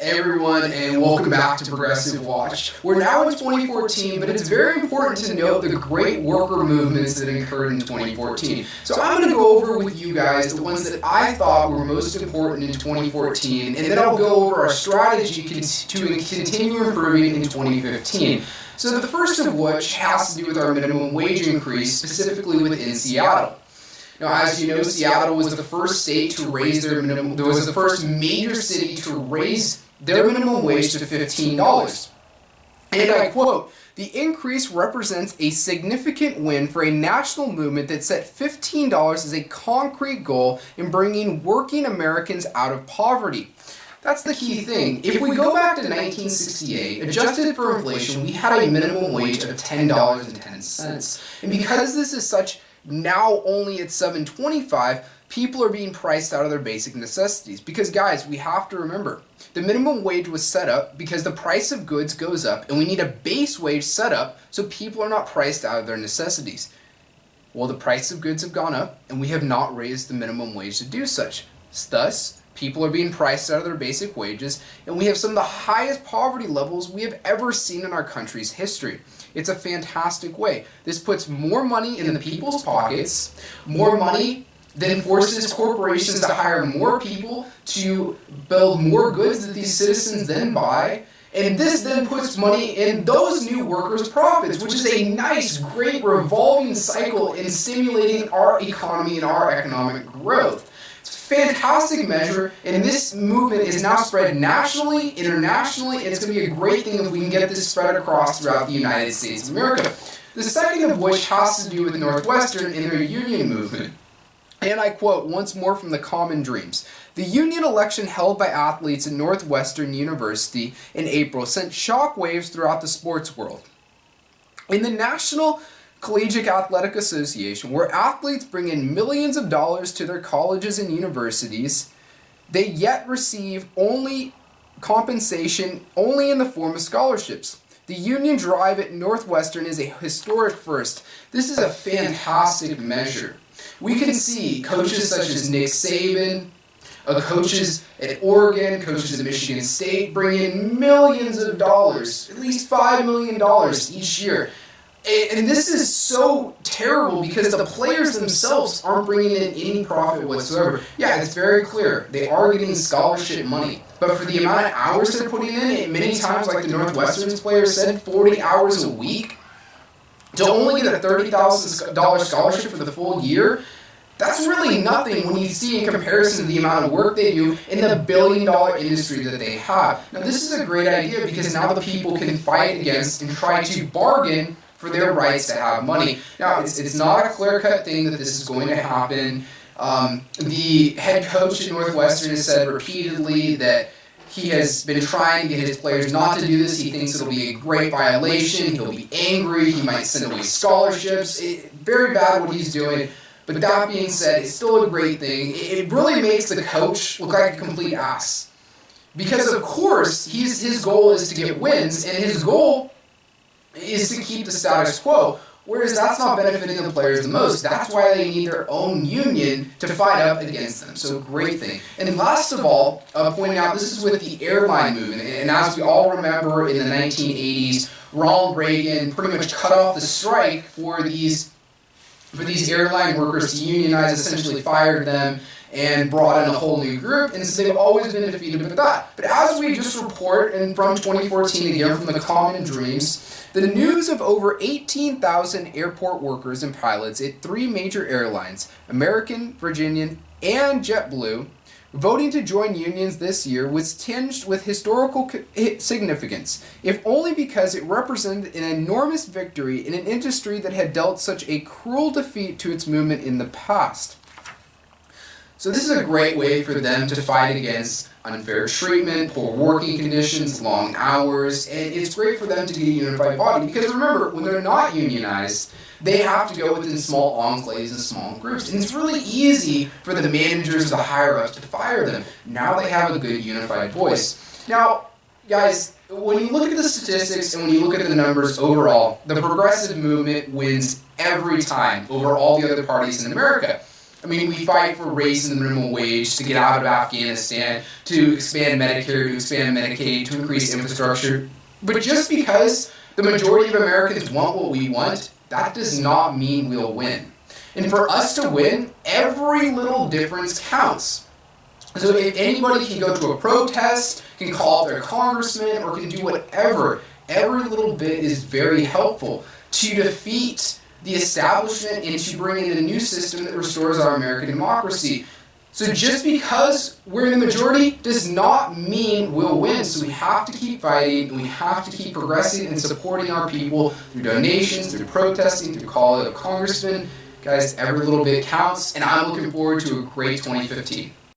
Hey everyone, and welcome back to Progressive Watch. We're now in 2014, but it's very important to note the great worker movements that occurred in 2014. So I'm going to go over with you guys the ones that I thought were most important in 2014, and then I'll go over our strategy to continue improving in 2015. So the first of which has to do with our minimum wage increase, specifically within Seattle. Now, as you know, Seattle was the first state to raise their minimum, there was the first major city to raise their minimum wage to $15. And I quote, "The increase represents a significant win for a national movement that set $15 as a concrete goal in bringing working Americans out of poverty." That's the key thing. If we go back to 1968, adjusted for inflation, we had a minimum wage of $10.10. And because this is such now only at $7.25, people are being priced out of their basic necessities. Because guys, we have to remember, the minimum wage was set up because the price of goods goes up and we need a base wage set up so people are not priced out of their necessities. Well, the price of goods have gone up and we have not raised the minimum wage to do such. Thus, people are being priced out of their basic wages, and we have some of the highest poverty levels we have ever seen in our country's history. It's a fantastic way. This puts more money in the people's pockets, more money that forces corporations to hire more people to build more goods that these citizens then buy, and this then puts money in those new workers' profits, which is a nice, great revolving cycle in stimulating our economy and our economic growth. Fantastic measure, and this movement is now spread nationally, internationally, and it's going to be a great thing if we can get this spread across throughout the United States of America. The second of which has to do with Northwestern and their union movement. And I quote once more from the Common Dreams. "The union election held by athletes at Northwestern University in April sent shockwaves throughout the sports world. In the National Collegiate Athletic Association, where athletes bring in millions of dollars to their colleges and universities, they yet receive only compensation only in the form of scholarships. The union drive at Northwestern is a historic first. This is a fantastic measure. We can see coaches such as Nick Saban, coaches at Oregon, coaches at Michigan State bring in millions of dollars, at least $5 million each year. And this is so terrible because the players themselves aren't bringing in any profit whatsoever. Yeah, it's very clear. They are getting scholarship money. But for the amount of hours they're putting in, many times, like the Northwestern players said, 40 hours a week, to only get a $30,000 scholarship for the full year, that's really nothing when you see in comparison to the amount of work they do in the billion-dollar industry that they have. Now, this is a great idea because now the people can fight against and try to bargain for their rights to have money. Now, it's not a clear-cut thing that this is going to happen. The head coach at Northwestern has said repeatedly that he has been trying to get his players not to do this. He thinks it'll be a great violation. He'll be angry. He might send away scholarships. Very bad what he's doing. But that being said, it's still a great thing. It really makes the coach look like a complete ass. Because, of course, his goal is to get wins, and his goal is to keep the status quo, whereas that's not benefiting the players the most. That's why they need their own union to fight up against them. So great thing. And last of all, pointing out, this is with the Airline movement. And as we all remember, in the 1980s, Ronald Reagan pretty much cut off the strike for these airline workers to unionize, essentially fired them, and brought in a whole new group, and so they've always been defeated with that. But as we just report, and from 2014 again from the Common Dreams, the news of over 18,000 airport workers and pilots at 3 major airlines, American, Virginian, and JetBlue, voting to join unions this year was tinged with historical significance, if only because it represented an enormous victory in an industry that had dealt such a cruel defeat to its movement in the past. So this is a great way for them to fight against unfair treatment, poor working conditions, long hours, and it's great for them to get a unified body because remember, when they're not unionized, they have to go within small enclaves and small groups, and it's really easy for the managers, the higher-ups to fire them. Now they have a good unified voice. Now, guys, when you look at the statistics and when you look at the numbers overall, the progressive movement wins every time over all the other parties in America. I mean, we fight for raising the minimum wage, to get out of Afghanistan, to expand Medicare, to expand Medicaid, to increase infrastructure. But just because the majority of Americans want what we want, that does not mean we'll win. And for us to win, every little difference counts. So if anybody can go to a protest, can call up their congressman, or can do whatever, every little bit is very helpful to defeat the establishment and to bring in a new system that restores our American democracy. So just because we're in the majority does not mean we'll win. So we have to keep fighting, and we have to keep progressing and supporting our people through donations, through protesting, through calling a congressman. Guys, every little bit counts, and I'm looking forward to a great 2015.